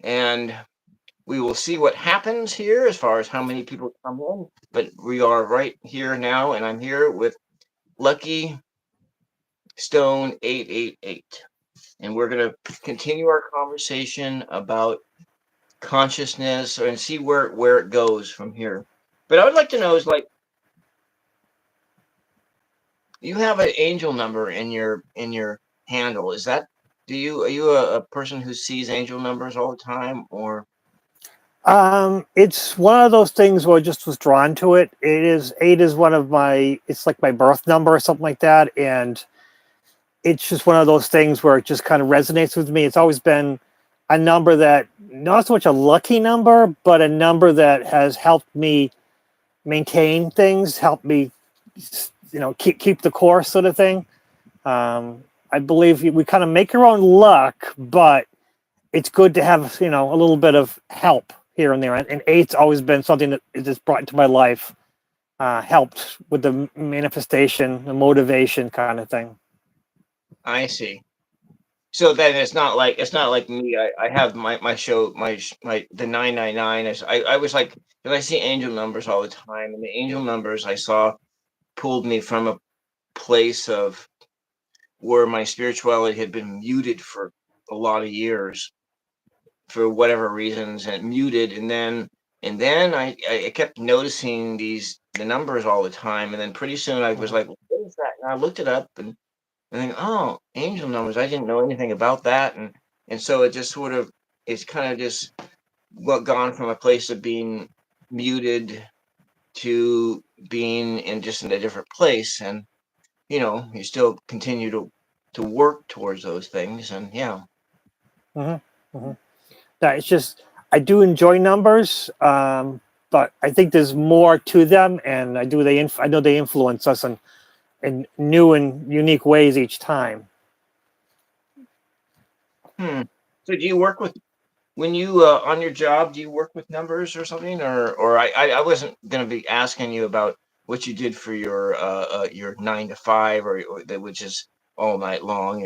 and we will see what happens here as far as how many people come in. But we are right here now, and I'm here with Lucky Stone 888, and we're going to continue our conversation about consciousness and see where it goes from here. But I would like to know is like you have an angel number in your handle. Is that do you are you a person who sees angel numbers all the time or It's one of those things where I just was drawn to it. It is eight is one of my. It's like my birth number or something like that, and it's just one of those things where it just kind of resonates with me. It's always been a number that not so much a lucky number, but a number that has helped me maintain things, help me, keep the course, sort of thing. I believe we kind of make our own luck, but it's good to have a little bit of help here and there. And eight's always been something that is just brought into my life, helped with the manifestation, the motivation kind of thing. I see. So then it's not like me. I have my show my the 999. I was like because I see angel numbers all the time, and the angel numbers I saw pulled me from a place of where my spirituality had been muted for a lot of years for whatever reasons and muted, and then I kept noticing the numbers all the time, and then pretty soon I was Mhm. like, what is that? And I looked it up and think, oh, angel numbers. I didn't know anything about that, and so it just sort of it's kind of just gone from a place of being muted to being in just in a different place, and you still continue to work towards those things, and yeah. Mhm. Mhm. Yeah, it's just I do enjoy numbers, but I think there's more to them, and I know they influence us in new and unique ways each time. Hmm. So do you work with when you on your job? Do you work with numbers or something, or I wasn't going to be asking you about what you did for your 9 to 5 or that which is all night long.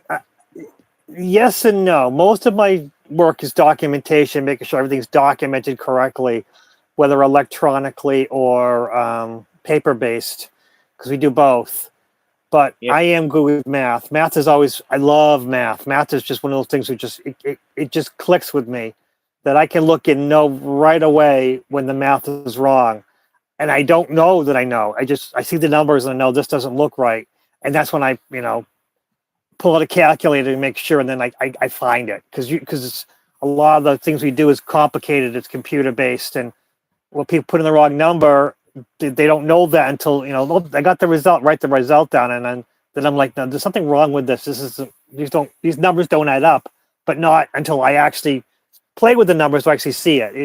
Uh, Yes and no. Most of my work is documentation, making sure everything's documented correctly, whether electronically or paper based, because we do both. But Yeah. I am good with math. Math is always, I love math. Math is just one of those things that it just clicks with me, that I can look and know right away when the math is wrong. And I don't know that I know. I see the numbers and I know this doesn't look right. And that's when I, pull out a calculator to make sure, and then I find it, because it's a lot of the things we do is complicated. It's computer based, and when people put in the wrong number, they don't know that until "Oh, I got the result, write the result down, and then I'm like, no, there's something wrong with this. This is these numbers don't add up, but not until I actually play with the numbers to actually see it.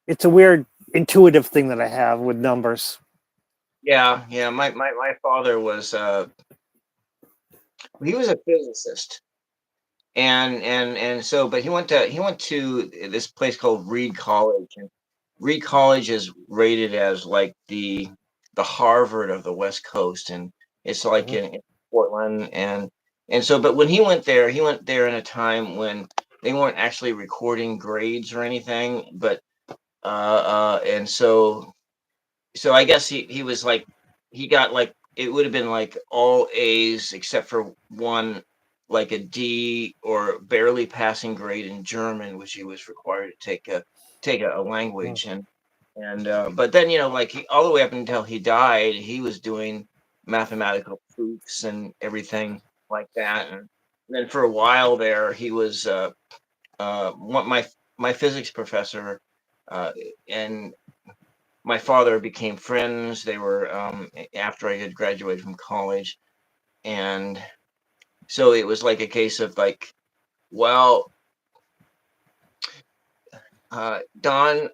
It's a weird intuitive thing that I have with numbers. Yeah, yeah. My father was he was a physicist, and so but he went to this place called Reed College, and Reed College is rated as like the Harvard of the West Coast, and it's like Hmm. in Portland, and so but when he went there in a time when they weren't actually recording grades or anything, but and so I guess he was like he got like it would have been like all A's except for one like a D or barely passing grade in German, which he was required to take a language, and but then like all the way up until he died, he was doing mathematical proofs and everything like that, and then for a while there he was what my physics professor uh, and my father became friends. They were after I had graduated from college, and so it was like a case of like, well, Don,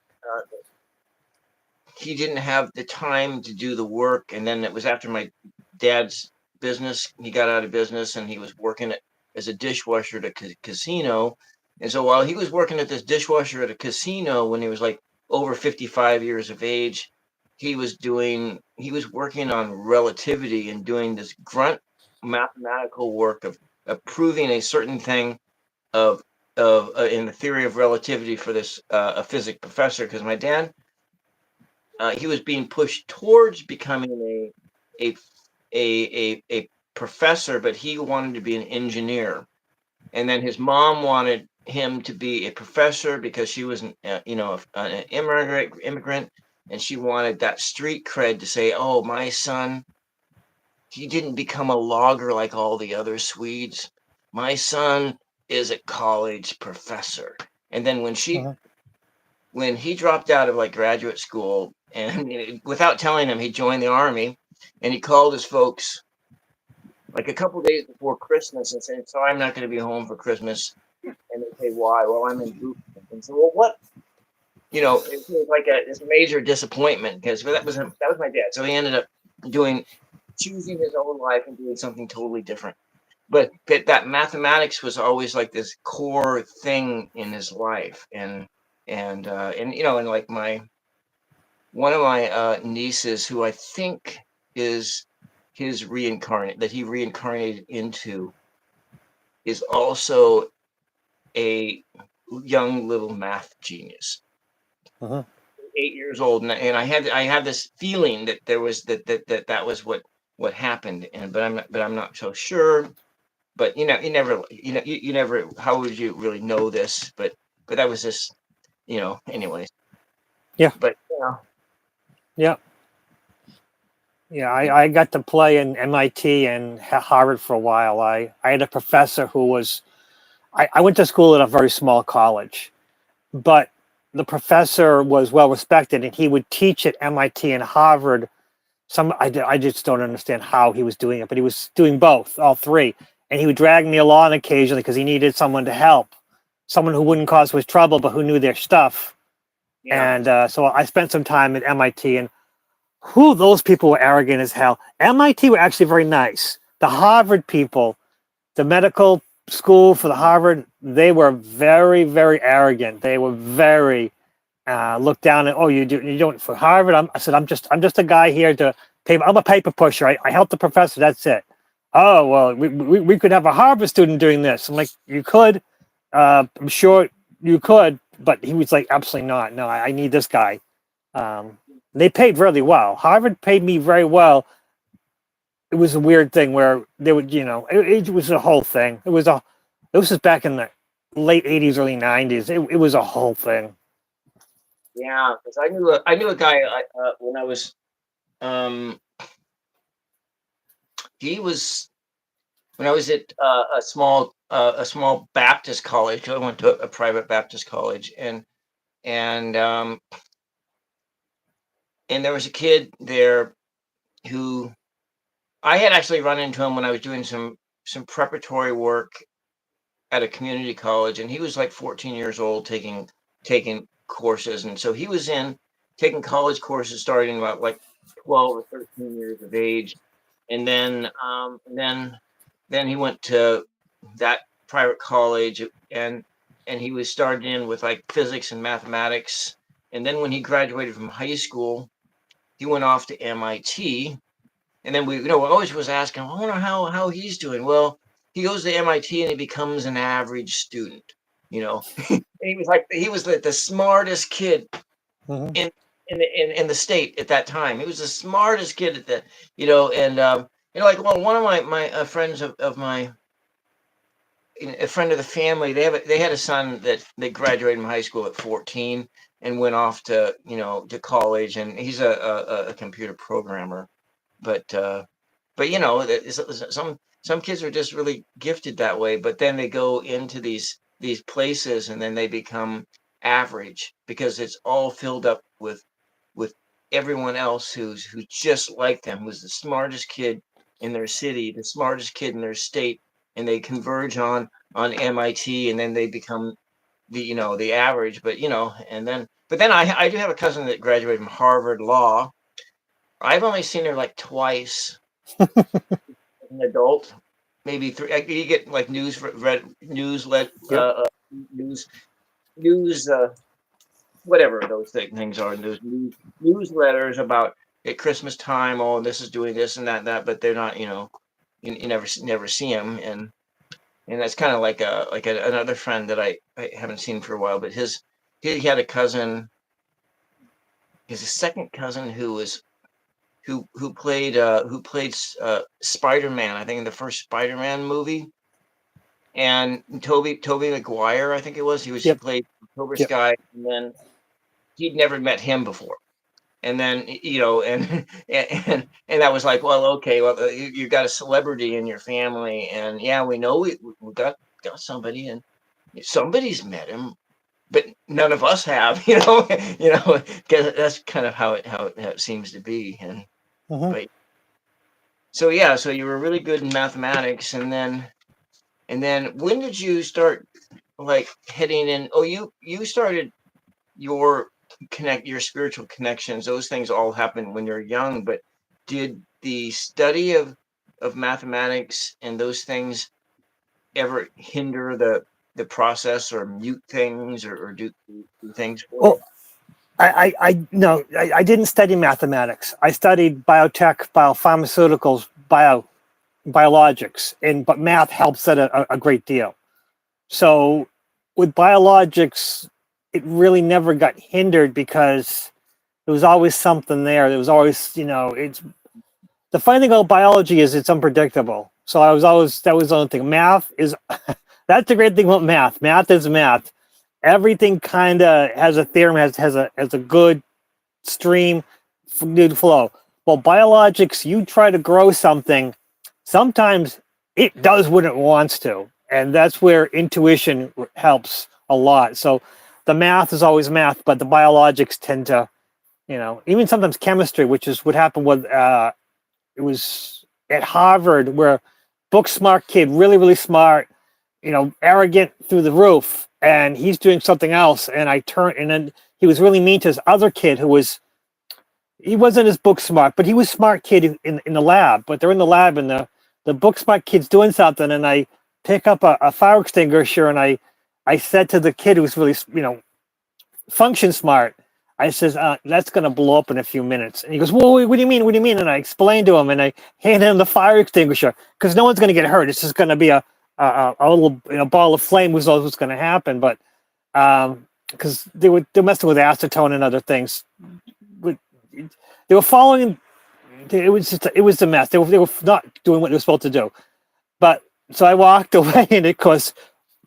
he didn't have the time to do the work, and then it was after my dad's business. He got out of business, and he was working as a dishwasher at a casino. And so while he was working at this dishwasher at a casino, when he was like over 55 years of age, he was working on relativity and doing this grunt mathematical work of proving a certain thing of in the theory of relativity for this a physics professor, because my dad he was being pushed towards becoming a professor, but he wanted to be an engineer. And then his mom wanted him to be a professor because she was an immigrant, and she wanted that street cred to say, "Oh, my son, he didn't become a logger like all the other Swedes. My son is a college professor." And then when he dropped out of like graduate school, and without telling them, he joined the army, and he called his folks like a couple days before Christmas and said, "So I'm not going to be home for Christmas." And they say, "Why?" "Well, I'm in boot camp." And so, "Well, what?" It was like this major disappointment, because that was my dad. So he ended up choosing his own life and doing something totally different. But that mathematics was always like this core thing in his life, and like one of my nieces, who I think is his he reincarnated into, is also a young little math genius. 8 years old, and I had this feeling that there was that was what happened, but I'm not so sure. But you never, how would you really know this? But that was just, anyways. Yeah. But Yeah. Yeah, I got to play in MIT and Harvard for a while. I had a professor who was, I went to school at a very small college, but the professor was well respected, and he would teach at MIT and Harvard. I just don't understand how he was doing it, but he was doing both, all three. And he would drag me along occasionally because he needed someone to help, someone who wouldn't cause his trouble, but who knew their stuff. yeah, And so I spent some time at MIT, and those people were arrogant as hell. MIT were actually very nice. The Harvard people, the medical school for the Harvard, they were very, very arrogant. They were very looked down at. "Oh, you doing it for Harvard?" I said, I'm just a guy here to pay. I'm a paper pusher. I help the professor. That's it." "Oh, well, we could have a Harvard student doing this." I'm like, "You could. I'm sure you could." But he was like, "Absolutely not. No, I need this guy." They paid really well. Harvard paid me very well. It was a weird thing where they would, it was a whole thing. This was back in the late 80s, early 90s. It was a whole thing. Yeah, because I knew a guy when I was he was when I was at a small Baptist college. I went to a private Baptist college, and there was a kid there who I had actually run into him when I was doing some preparatory work at a community college, and he was like 14 years old, taking courses, and so he was taking college courses starting about like 12 or 13 years of age, and then he went to that private college, and he was started in with like physics and mathematics, and then when he graduated from high school, he went off to MIT. And then we always was asking, "I wonder how he's doing." Well, he goes to MIT and he becomes an average student, and he was the smartest kid in the state at that time. He was the smartest kid at the, and like, well, one of my friends of my, a friend of the family, they had a son that they graduated from high school at 14 and went off to to college, and he's a computer programmer. But some kids are just really gifted that way, but then they go into these places and then they become average because it's all filled up with everyone else who's just like them, who's the smartest kid in their city, the smartest kid in their state, and they converge on MIT, and then they become the average. But then I do have a cousin that graduated from Harvard Law. I've only seen her like twice as an adult, maybe three. You get like newslet, news, whatever those things are. Those newsletters about at Christmas time. Oh, this is doing this and that, but they're not. You never see them. and that's kind of like another friend that I haven't seen for a while. But he had a cousin, his second cousin who played Spider-Man, I think in the first Spider-Man movie, and Toby Maguire, I think it was. He Yep. played Cobra Yep. Sky, and then he'd never met him before. And then and that was like, well, okay, well, you got a celebrity in your family, and yeah, we know we got somebody, and somebody's met him, but none of us have, because that's kind of how it seems to be. And Hmm. but so yeah, so you were really good in mathematics, and then when did you start like heading in? Oh, you started your your spiritual connections, those things all happen when you're young, but did the study of mathematics and those things ever hinder the process or mute things, or do things for Well, you? I no, I didn't study mathematics. I studied biotech, biopharmaceuticals, biologics, and but math helps that a great deal. So with biologics, it really never got hindered because there was always something there. There was always, it's the funny thing about biology is it's unpredictable. So I was always that was the only thing. Math is that's the great thing about math. Math is math. Everything kind of has a theorem, has a good stream, good flow. Well, biologics, you try to grow something, sometimes it does what it wants to, and that's where intuition helps a lot. So the math is always math, but the biologics tend to, even sometimes chemistry, which is what happened with it was at Harvard, where book smart kid, really really smart, arrogant through the roof, and he's doing something else, and I turned, and then he was really mean to this other kid who was he wasn't as book smart, but he was smart kid in the lab. But they're in the lab, and the book smart kid's doing something, and I pick up a fire extinguisher, and I said to the kid who's really function smart, I says, that's going to blow up in a few minutes. And he goes, well, what do you mean? What do you mean? And I explained to him, and I handed him the fire extinguisher because no one's going to get hurt. It's just going to be a little ball of flame was all what's going to happen. But because they're messing with acetone and other things. They were following. It was a mess. They were not doing what they were supposed to do. But so I walked away, and of course,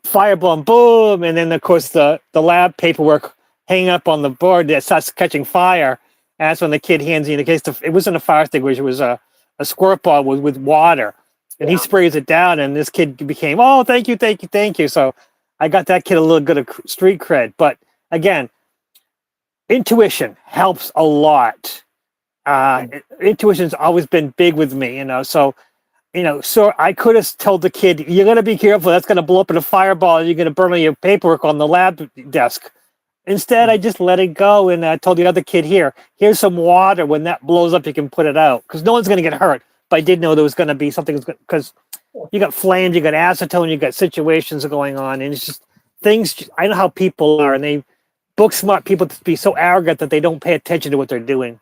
firebomb, boom, and then of course the lab paperwork hanging up on the board that starts catching fire. And that's when the kid hands you, in the case it wasn't a fire extinguisher, it was a squirt ball with water, and he Yeah. sprays it down, and this kid became, oh, thank you, thank you, thank you. So I got that kid a little bit of street cred. But again, intuition helps a lot. Intuition's always been big with me, so so I could have told the kid, you're going to be careful, that's going to blow up in a fireball, you're going to burn all your paperwork on the lab desk. Instead, I just let it go, and I told the other kid, here's some water, when that blows up you can put it out, because no one's going to get hurt. But I did know there was going to be something, because you got flames, you got acetone, you got situations going on, and it's just things. I know how people are, and they book smart people to be so arrogant that they don't pay attention to what they're doing.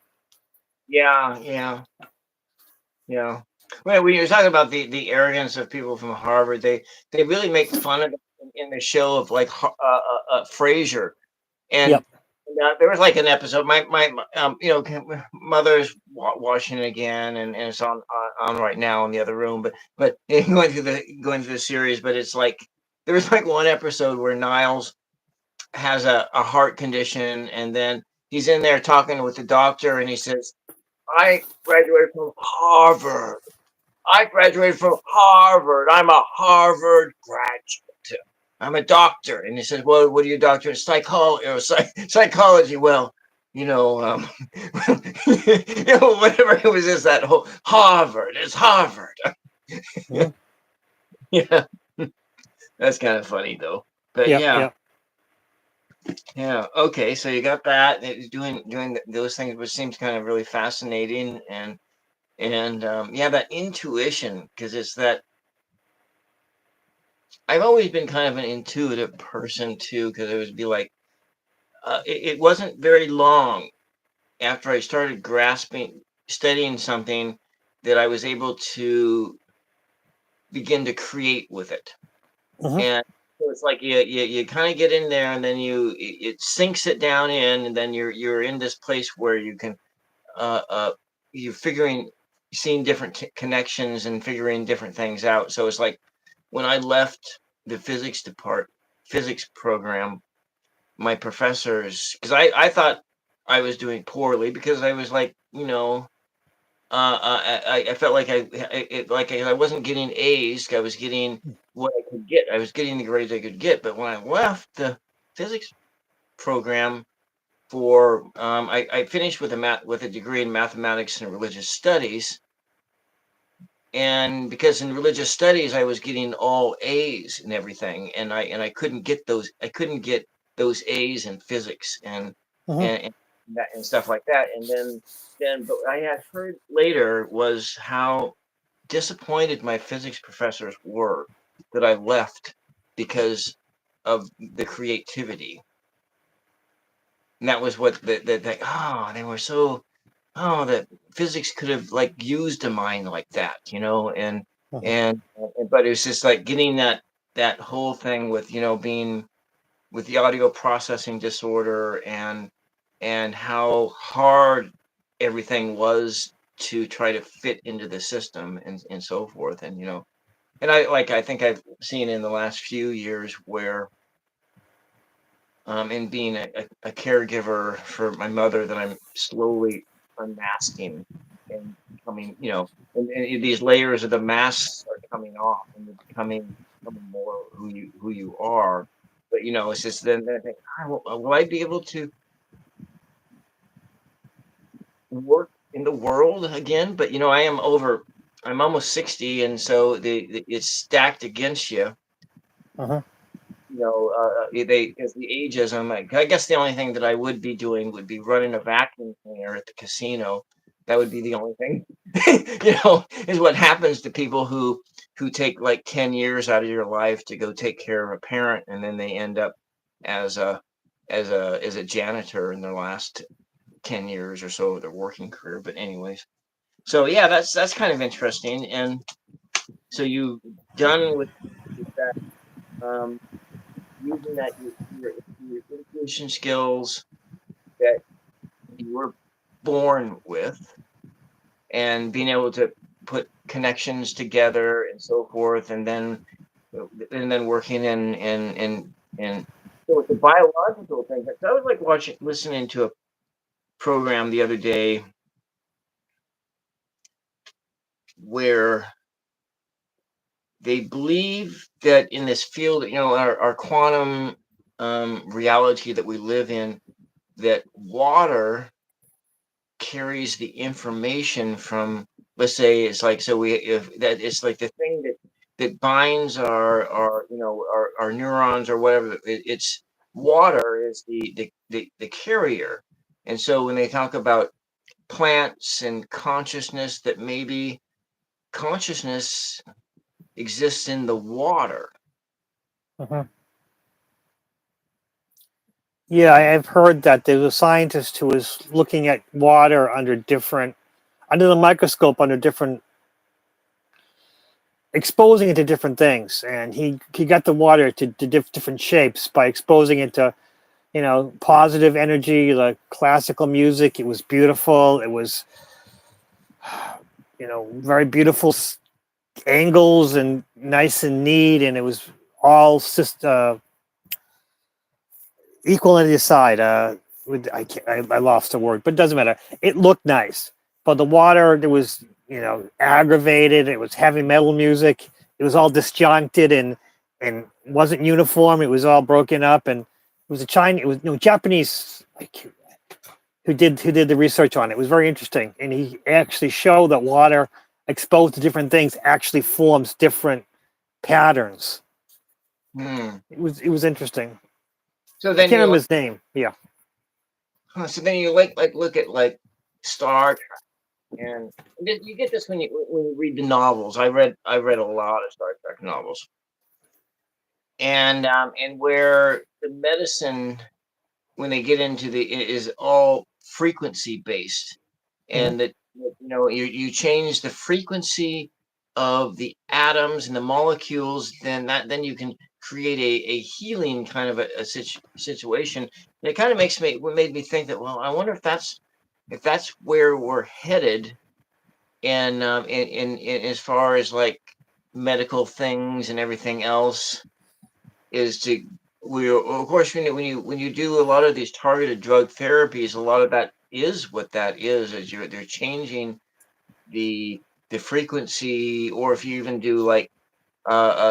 Yeah, yeah, yeah. Well, when you're talking about the arrogance of people from Harvard, they really make fun of it in the show of like Frasier. And Yep. there was like an episode. Mother's washing it again, and it's on right now in the other room. But going through the series. But it's like there was like one episode where Niles has a heart condition, and then he's in there talking with the doctor, and he says, "I graduated from Harvard. I graduated from Harvard. I'm a Harvard graduate. I'm a doctor." And he said, "Well, what are you, doctor in psychology or psychology?" Well, whatever it was, is that whole Harvard is Harvard. Mhm. Yeah, that's kind of funny though. But Yep. yeah, Yep. yeah. Okay, so you got that doing those things, which seems kind of really fascinating, and yeah, that intuition, because it's that I've always been kind of an intuitive person too, because it would be like it wasn't very long after I started studying something, that I was able to begin to create with it. Mhm. And so it's like you kind of get in there, and then it sinks it down in, and then you're in this place where you can uh, uh, you're seeing different connections and figuring different things out. So it's like when I left the physics program, my professors, because I thought I was doing poorly because I was like, I felt like I wasn't getting A's. I was getting what I could get. I was getting the grades I could get. But when I left the physics program I finished with a degree in mathematics and religious studies, and because in religious studies I was getting all A's and everything, and I couldn't get those A's in physics Mhm. and that and stuff like that. And then but I had heard later was how disappointed my physics professors were that I left because of the creativity. And that was what they were so, oh, that physics could have like used a mind like that, Mhm. and but it was just like getting that whole thing with, being with the audio processing disorder and how hard everything was to try to fit into the system and so forth. And I think I've seen in the last few years where in being a caregiver for my mother, that I'm slowly unmasking and becoming, and these layers of the masks are coming off, and you're becoming more who you are. But it's just then I think, will I be able to work in the world again? But I'm almost 60, and so it's stacked against you. Mhm. They as the ageism. I guess the only thing that I would be doing would be running a vacuum cleaner at the casino. That would be the only thing, is what happens to people who take like 10 years out of your life to go take care of a parent, and then they end up as a janitor in their last 10 years or so of their working career. But anyways, so yeah, that's kind of interesting. And so you done with that. Um, Using that your intuition skills that you were born with, and being able to put connections together and so forth, and then working in so with the biological thing. So I was like listening to a program the other day where they believe that in this field, our quantum reality that we live in, that water carries the information from, let's say, it's like, so we if that it's like the thing that binds our neurons or whatever. It's water is the carrier. And so when they talk about plants and consciousness, that maybe consciousness exists in the water. Mhm. Yeah, I've heard that there's a scientist who was looking at water under the microscope, under different, exposing it to different things, and he got the water to different shapes by exposing it to, positive energy, like classical music. It was beautiful. It was, very beautiful angles and nice and neat, and it was all just equal on the side. I lost the word, but it doesn't matter. It looked nice, but the water, there was, aggravated. It was heavy metal music. It was all disjointed and wasn't uniform. It was all broken up, and it was a Chinese. It was Japanese, like, who did the research on it. It was very interesting, and he actually showed that water exposed to different things actually forms different patterns. Hmm. It was interesting. So I then can't you remember his name. Yeah. like look at like Star Trek, and you get this when you read the novels. I read a lot of Star Trek novels, and where the medicine, when they get into is all frequency based, Mhm. and that you change the frequency of the atoms and the molecules, then you can create a healing kind of a situation. And it kind of made me think that, well, I wonder if that's where we're headed, and in as far as like medical things and everything else, is to we of course when you do a lot of these targeted drug therapies, a lot of that is what that is they're changing the frequency, or if you even do like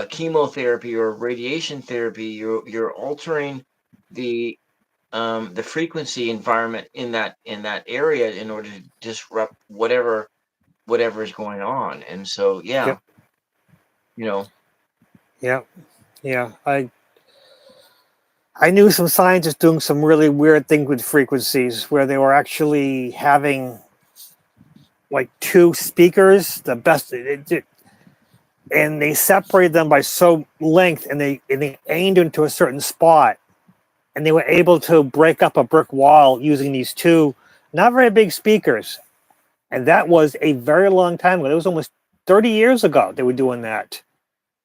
chemotherapy or radiation therapy, you're altering the frequency environment in that area in order to disrupt whatever is going on. And so, yeah, Yep. you know, Yeah. Yeah. I knew some scientists doing some really weird things with frequencies where they were actually having like two speakers, the best, and they separated them by so length, and they aimed into a certain spot, and they were able to break up a brick wall using these two not very big speakers. And that was a very long time ago. It was almost 30 years ago they were doing that.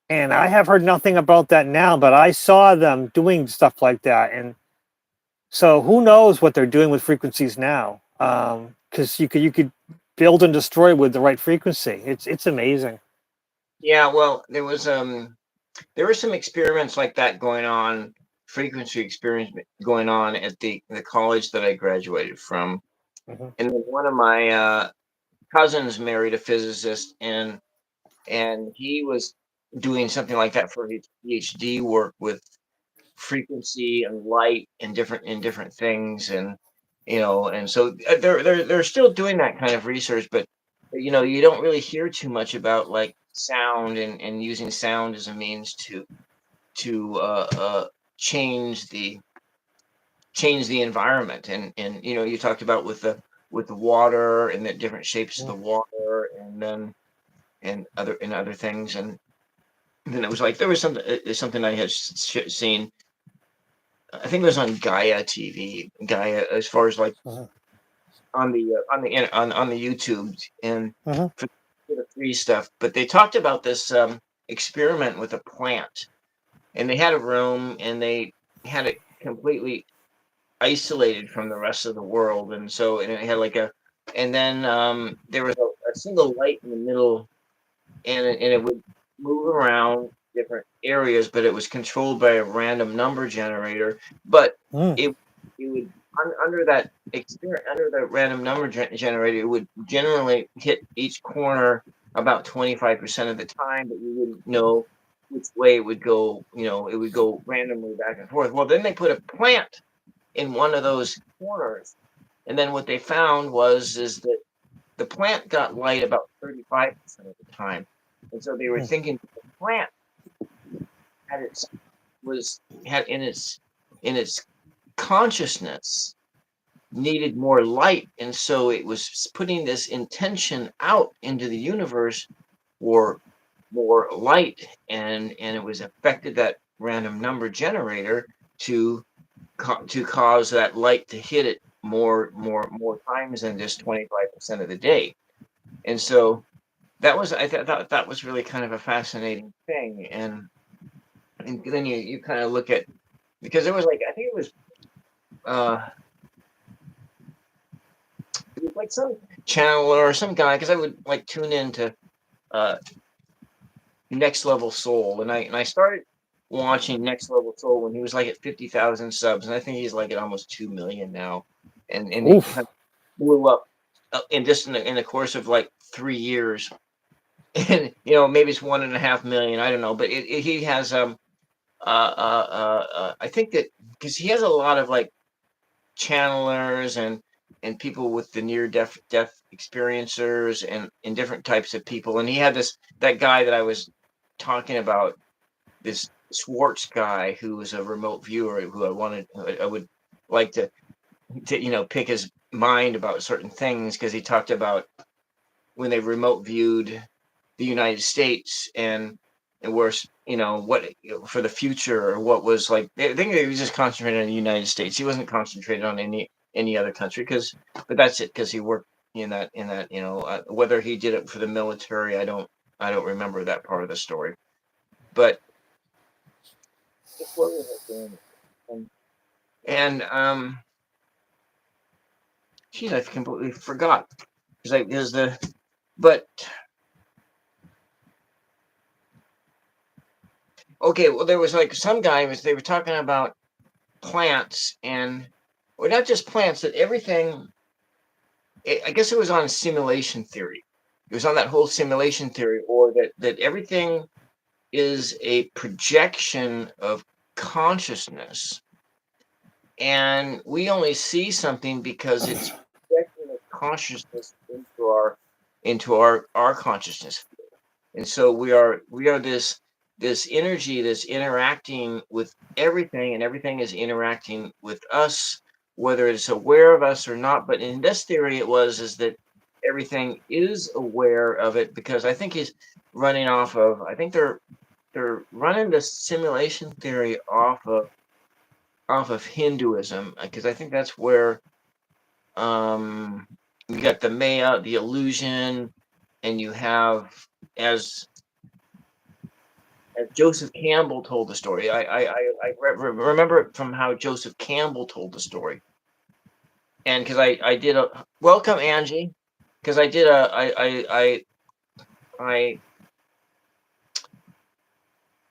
And I have heard nothing about that now, but I saw them doing stuff like that. And so who knows what they're doing with frequencies now? Because you could build and destroy with the right frequency. It's amazing. yeah. Well, there were some experiments like that going on, frequency experiment going on at the college that I graduated from. Mhm. And then one of my cousins married a physicist, and he was doing something like that for his PhD work with frequency and light and different things. And and so they're still doing that kind of research, but you don't really hear too much about like sound and using sound as a means to change the environment. And you talked about with the water and the different shapes of the water, and then and other things. And then it was like there was something I had seen. I think it was on Gaia TV, Gaia, as far as like Mhm. on the YouTube, and Mhm. for the free stuff. But they talked about this experiment with a plant, and they had a room, and they had it completely isolated from the rest of the world. And it had like and then there was a single light in the middle, and it would move around different areas, but it was controlled by a random number generator. But Mm. it would under that experience, under the random number generator, it would generally hit each corner about 25% of the time, but you wouldn't know which way it would go. It would go randomly back and forth. Well, then they put a plant in one of those corners, and then what they found is that the plant got light about 35% of the time. And so they were Mm. thinking the plant had its was had in its consciousness needed more light, and so it was putting this intention out into the universe for more light, and it was affected that random number generator to cause that light to hit it more times than just 25% of the day. And so I thought that was really kind of a fascinating thing. And then you kind of look at, because there was like, I think uh it was like some channel or some guy, because I would like tune into uh Next Level Soul, and I started watching Next Level Soul when he was like at 50,000 subs, and I think he's like at almost 2 million now. And he kind Oof. of blew up in just in the course of like 3 years. And maybe it's 1.5 million, I don't know, but he has I think that because he has a lot of like channelers and people with the near death experiencers and different types of people. And he had that guy that I was talking about, this Schwartz guy, who was a remote viewer, who I would like to pick his mind about certain things, because he talked about when they remote viewed the United States, and where what for the future, or what was like. I think he was just concentrated on the United States. He wasn't concentrated on any other country, but that's it, because he worked in that whether he did it for the military, I don't I don't remember that part of the story, but and geez, I completely forgot because but okay, well, there was like some guy they were talking about plants and, well, not just plants, that everything. I guess it was on simulation theory. It was on that whole simulation theory, or that everything is a projection of consciousness, and we only see something because it's projecting a consciousness into our consciousness. And so we are this energy that's interacting with everything, and everything is interacting with us, whether it's aware of us or not. But in this theory, is that everything is aware of it, because I think he's running off of. I think they're running the simulation theory off of Hinduism, because I think that's where you got the Maya, the illusion, and you have, as Joseph Campbell told the story. I remember it from how Joseph Campbell told the story, and because I did a welcome Angie, because I did a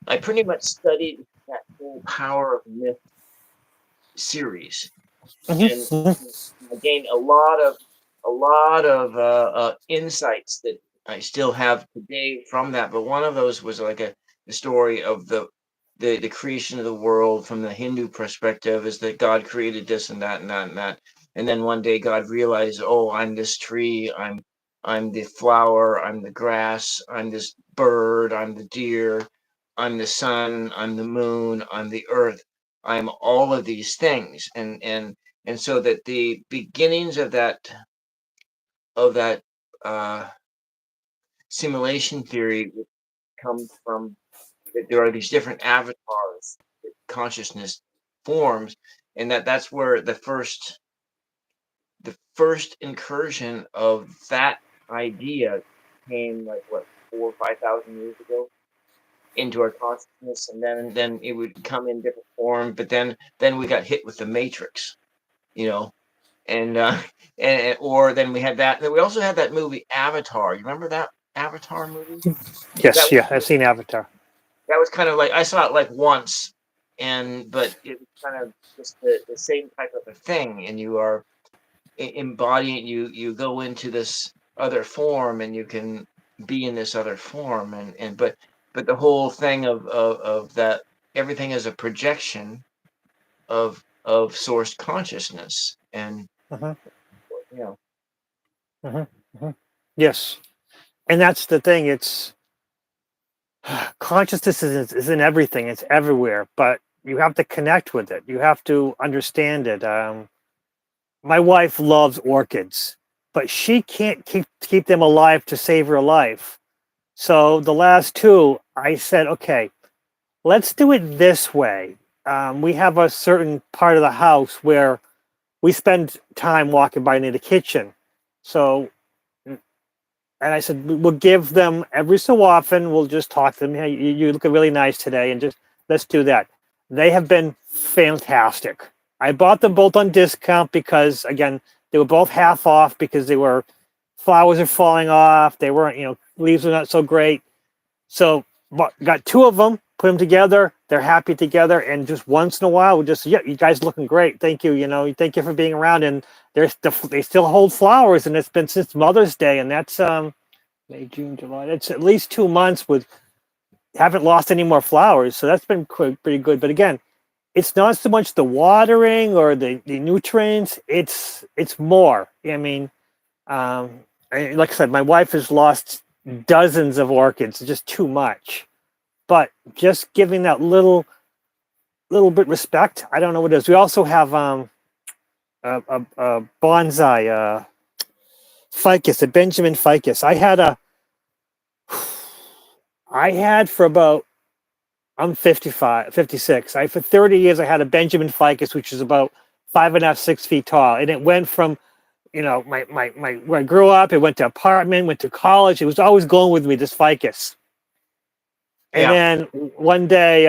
I pretty much studied that whole Power of Myth series, and I gained a lot of insights that I still have today from that. But one of those was like the story of the creation of the world from the Hindu perspective, is that God created this and that and that and that, and then one day God realized, oh, I'm this tree, I'm the flower, I'm the grass, I'm this bird, I'm the deer, I'm the sun, I'm the moon, I'm the earth, I'm all of these things, and so that the beginnings of that uh, simulation theory comes from that there are these different avatars that consciousness forms, and that's where the first incursion of that idea came, like, what, 4 or 5 thousand years ago, into our consciousness, and then it would come in different form, but then we got hit with the matrix, you know and or then we had that. Then we also had that movie Avatar. You remember that Avatar movie? That Yes, yeah, I've seen Avatar. that was kind of like, I saw it like once, but it was kind of just the same type of a thing. And you are embodying. You go into this other form, and you can be in this other form, but the whole thing of that, everything is a projection of source consciousness, and Uh-huh. you know. Uh-huh. Uh-huh. Yes, and that's the thing. It's consciousness is in everything. It's everywhere, but you have to connect with it. You have to understand it. My wife loves orchids, but she can't keep them alive to save her life. So the last two, I said, okay, let's do it this way. We have a certain part of the house where we spend time walking by near the kitchen. So, and I said, we'll give them every so often. We'll just talk to them. Hey, you look really nice today, and just let's do that. They have been fantastic. I bought them both on discount because, again, they were both half off because they were flowers are falling off. They weren't, leaves are not so great. So, but got two of them, put them together. They're happy together, and just once in a while, we just, yeah, you guys looking great. Thank you. Thank you for being around. And they still hold flowers, and it's been since Mother's Day, and that's May, June, July. It's at least 2 months with haven't lost any more flowers, so that's been pretty good. But again, it's not so much the watering or the nutrients. It's more. I mean, like I said, my wife has lost dozens of orchids. It's just too much. But just giving that little bit respect. I don't know what it is. We also have a bonsai ficus, a Benjamin ficus. I had for about, I'm 55, 56. For 30 years, I had a Benjamin ficus, which is about 5.5, 6 feet tall. And it went from, you know, my where I grew up, it went to apartment, went to college. It was always going with me, this ficus. And Yeah. then one day,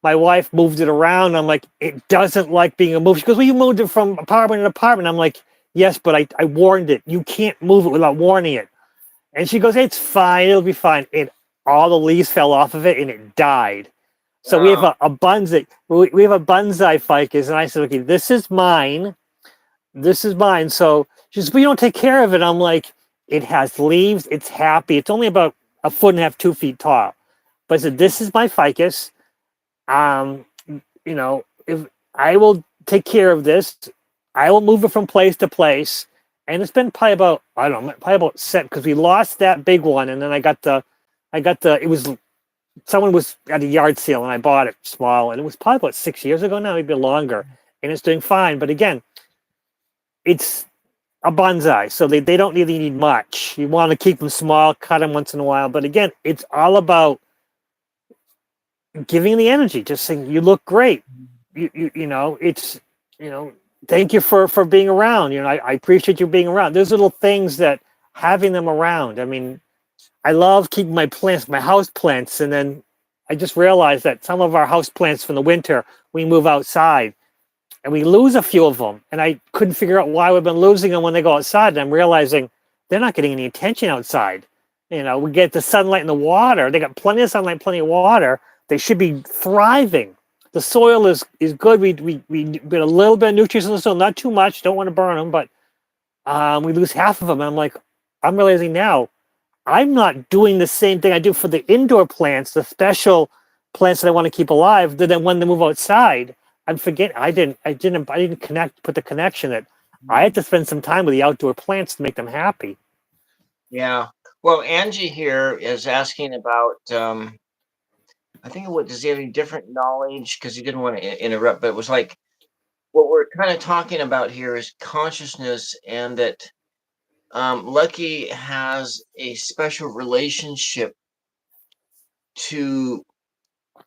my wife moved it around. I'm like, it doesn't like being moved. She goes, well, you moved it from apartment to apartment. I'm like, yes, but I warned it. You can't move it without warning it. And she goes, it's fine. It'll be fine. And all the leaves fell off of it and it died. So we have Oh, a bonsai. We have a bonsai ficus. And I said, okay, this is mine. This is mine. So she says, but you don't take care of it. I'm like, it has leaves. It's happy. It's only about a foot and a half, 2 feet tall. But I said, this is my ficus. Um, you know, if I will take care of this, I will move it from place to place. And it's been probably about, I don't know, probably about set because we lost that big one. And then it was, someone was at a yard sale and I bought it small. And it was probably about 6 years ago now, maybe longer. And it's doing fine. But again, it's a bonsai. So they don't really need much. You want to keep them small, cut them once in a while. But again, it's all about giving the energy, just saying, you look great. You know, it's, you know, thank you for being around. You know, I appreciate you being around. There's little things that having them around. I mean, I love keeping my plants, my house plants. And then I just realized that some of our house plants from the winter, we move outside and we lose a few of them. And I couldn't figure out why we've been losing them when they go outside. And I'm realizing they're not getting any attention outside. You know, we get the sunlight and the water. They got plenty of sunlight, plenty of water. They should be thriving. The soil is good. We get a little bit of nutrients in the soil, not too much. Don't want to burn them, but we lose half of them. And I'm like, I'm realizing now, I'm not doing the same thing I do for the indoor plants, the special plants that I want to keep alive. Then when they move outside, I'm forgetting. I didn't put the connection that I had to spend some time with the outdoor plants to make them happy. yeah. Well, Angie here is asking about. I think what does he have any different knowledge? Because he didn't want to interrupt, but it was like what we're kind of talking about here is consciousness, and that Lucky has a special relationship to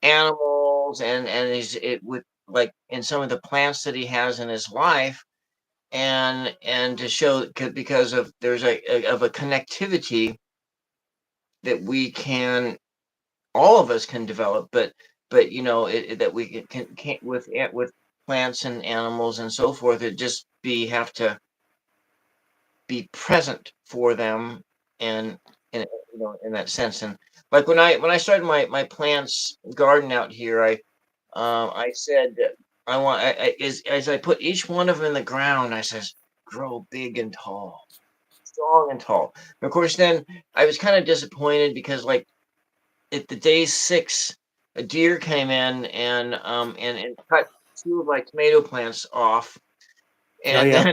animals, and is it with like in some of the plants that he has in his life, and to show because of there's of a connectivity that we can all of us can develop, but you know that we can with plants and animals and so forth. It just be have to be present for them, and you know in that sense. And like when I started my plants garden out here, I said that I want as I put each one of them in the ground, I says grow big and tall, strong and tall. And of course, then I was kind of disappointed because like at the day 6, a deer came in and cut 2 of my tomato plants off, Oh and yeah.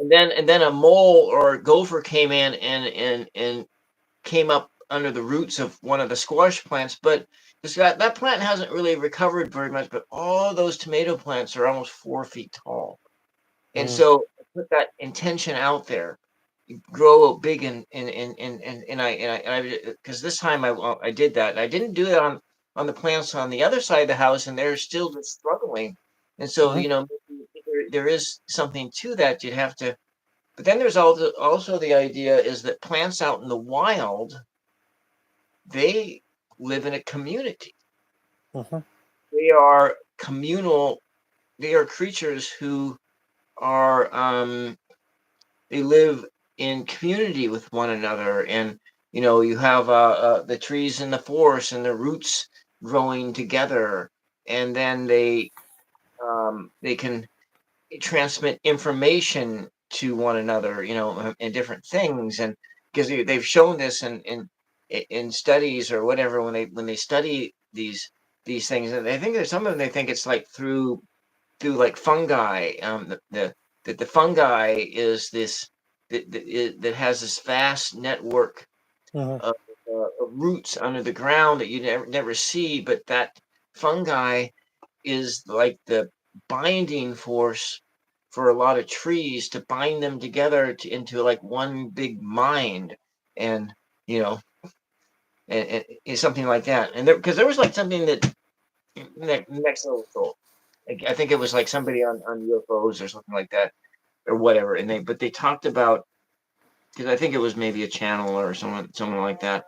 then a mole or a gopher came in and came up under the roots of one of the squash plants. But that plant hasn't really recovered very much. But all those tomato plants are almost 4 feet tall, and Mm. so I put that intention out there, grow big and I because this time I did that. And I didn't do that on the plants on the other side of the house, and they're still just struggling. And so Mhm. you know there is something to that. You'd have to, but then there's also the idea is that plants out in the wild, they live in a community. Mhm. They are communal. They are creatures who are they live in community with one another, and you know you have the trees in the forest and the roots growing together, and then they can transmit information to one another, you know, and different things. And because they've shown this in studies or whatever, when they study these things, and I think there's some of them they think it's like through like fungi, that the fungi is this that has this vast network Mhm. of roots under the ground that you never see, but that fungi is like the binding force for a lot of trees to bind them together into like one big mind, and you know, and something like that. And because there was like something that next level. Like, I think it was like somebody on UFOs or something like that. or whatever. And they talked about, because I think it was maybe a channel or someone like that.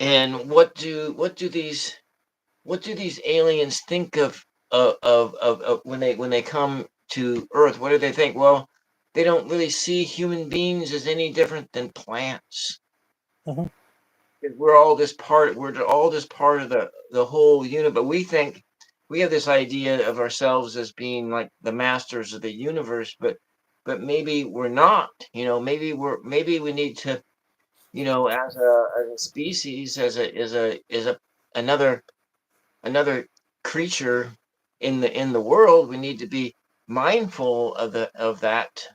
And what do these aliens think of when they come to Earth? What do they think? Well, they don't really see human beings as any different than plants. Mhm. We're all just part of the whole unit, but we think we have this idea of ourselves as being like the masters of the universe, but maybe we're not. Maybe we need to, as a species, as a another another creature in the world, we need to be mindful of that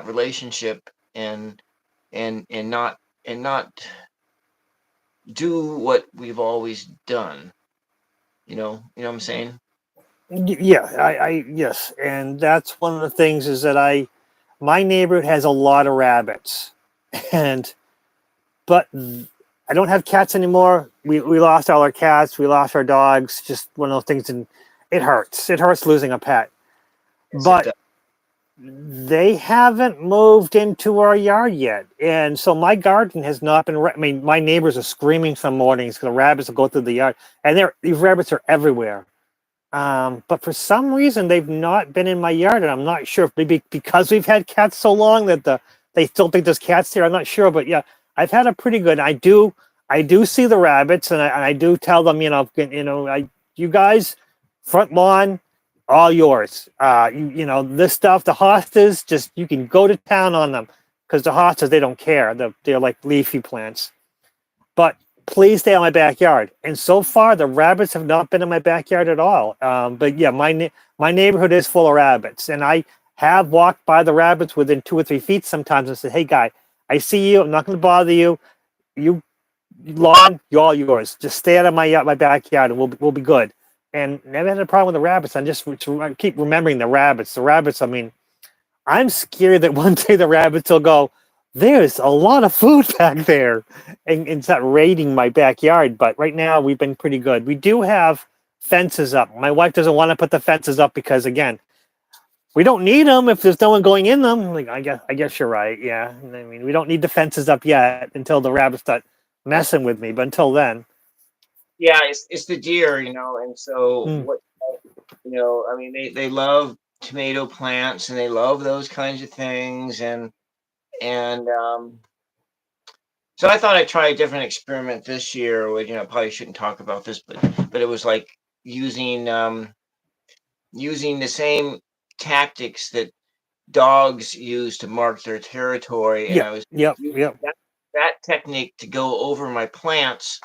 relationship, and not do what we've always done. You know what I'm saying? Yeah, yes, and that's one of the things is that my neighborhood has a lot of rabbits, and but I don't have cats anymore. We lost all our cats, we lost our dogs. Just one of those things, and it hurts. It hurts losing a pet, Yes, it but does. they haven't moved into our yard yet, and so my garden has not been. I mean, my neighbors are screaming some mornings because the rabbits will go through the yard, and these rabbits are everywhere. But for some reason, they've not been in my yard, and I'm not sure if maybe because we've had cats so long that they still think there's cats there. I'm not sure, but yeah, I've had a pretty good. I do see the rabbits, and I do tell them, you guys, front lawn, all yours. This stuff, the hostas, just you can go to town on them because the hostas they don't care. They're like leafy plants, but please stay on my backyard. And so far, the rabbits have not been in my backyard at all. But yeah, my neighborhood is full of rabbits, and I have walked by the rabbits within 2 or 3 feet sometimes and said, "Hey, guy, I see you. I'm not going to bother you. You lawn, you're all yours. Just stay out of my backyard, and we'll be good." And never had a problem with the rabbits. I keep remembering the rabbits. The rabbits. I mean, I'm scared that one day the rabbits will go, "There's a lot of food back there," and start raiding my backyard. But right now, we've been pretty good. We do have fences up. My wife doesn't want to put the fences up because, again, we don't need them if there's no one going in them. Like, I guess you're right. Yeah, I mean, we don't need the fences up yet until the rabbits start messing with me. But until then, Yeah, it's the deer, and so mm, what, I mean, they love tomato plants, and they love those kinds of things, and so I thought I'd try a different experiment this year. With, probably shouldn't talk about this, but it was like using using the same tactics that dogs use to mark their territory, and yeah, I was yep, using yep. that technique to go over my plants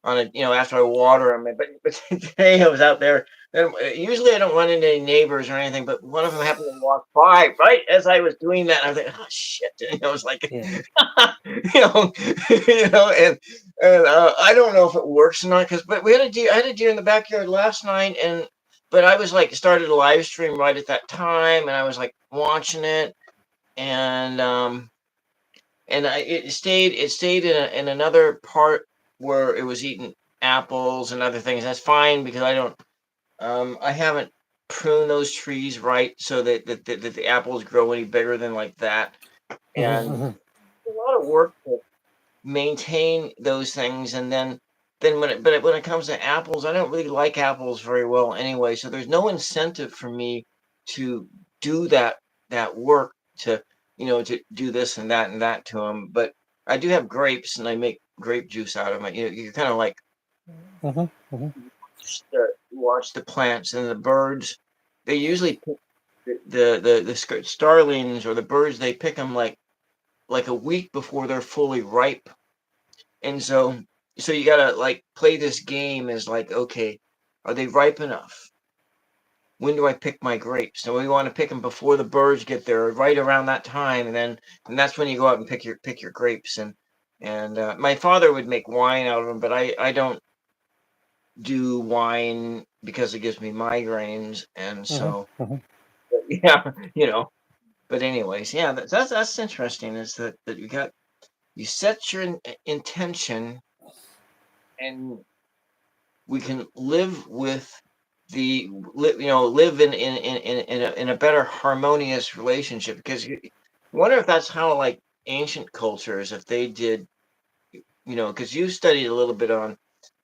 on a, after I water them. But today I was out there, and usually I don't run into any neighbors or anything, but one of them happened to walk by right as I was doing that. And I was like, oh shit! I was like, Yeah. you know, and I don't know if it works or not, because but we had a deer. I had a deer in the backyard last night, but I was like started a live stream right at that time, and I was like watching it, and it stayed in another part where it was eating apples and other things. That's fine because I haven't pruned those trees right so that the apples grow any bigger than like that. And Mhm, a lot of work to maintain those things. And then when it comes to apples, I don't really like apples very well anyway. So there's no incentive for me to do that work to do this and that to them. But I do have grapes, and I make grape juice out of it. You kind of like mhm, mhm, watch the plants and the birds. They usually pick the starlings or the birds. They pick them like a week before they're fully ripe, and so you gotta like play this game as like, okay, are they ripe enough? When do I pick my grapes? So we want to pick them before the birds get there, right around that time, and that's when you go out and pick your grapes. And my father would make wine out of them, but I don't do wine because it gives me migraines, and mhm, so mhm. yeah, But anyways, yeah, that's interesting. Is that you set your intention, and we can live with live in a better harmonious relationship, because you wonder if that's how like ancient cultures, if they did, because you studied a little bit on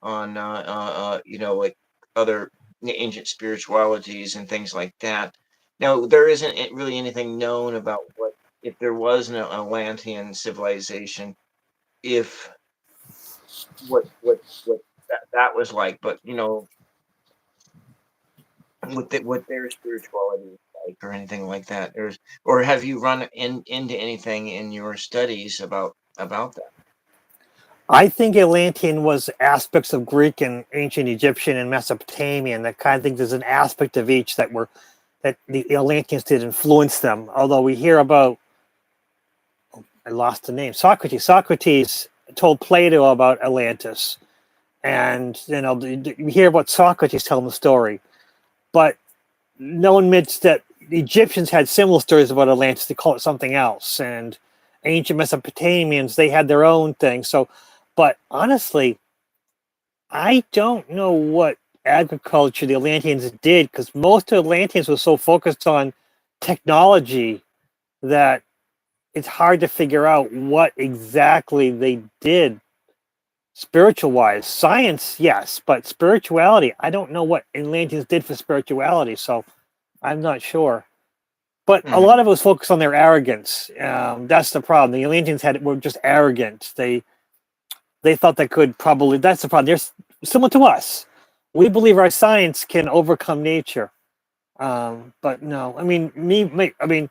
like other ancient spiritualities and things like that. Now, there isn't really anything known about what if there was an Atlantean civilization, if what that was like, but what their spirituality is like, or anything like that, or have you run into anything in your studies about that? I think Atlantean was aspects of Greek and ancient Egyptian and Mesopotamian. That kind of think there's an aspect of each that the Atlanteans did influence them. Although we hear about, I lost the name, Socrates. Socrates told Plato about Atlantis, and you hear about Socrates telling the story, but no one admits that the Egyptians had similar stories about Atlantis. They call it something else, and ancient Mesopotamians, they had their own thing. So, but honestly, I don't know what agriculture the Atlanteans did, because most of the Atlanteans were so focused on technology that it's hard to figure out what exactly they did spiritual wise. Science, yes, but spirituality, I don't know what Atlanteans did for spirituality, so I'm not sure. But a Hmm. lot of it was focused on their arrogance. That's the problem. The Atlanteans were just arrogant. They thought they could probably. That's the problem. They're similar to us. We believe our science can overcome nature. But no, I mean me. I mean,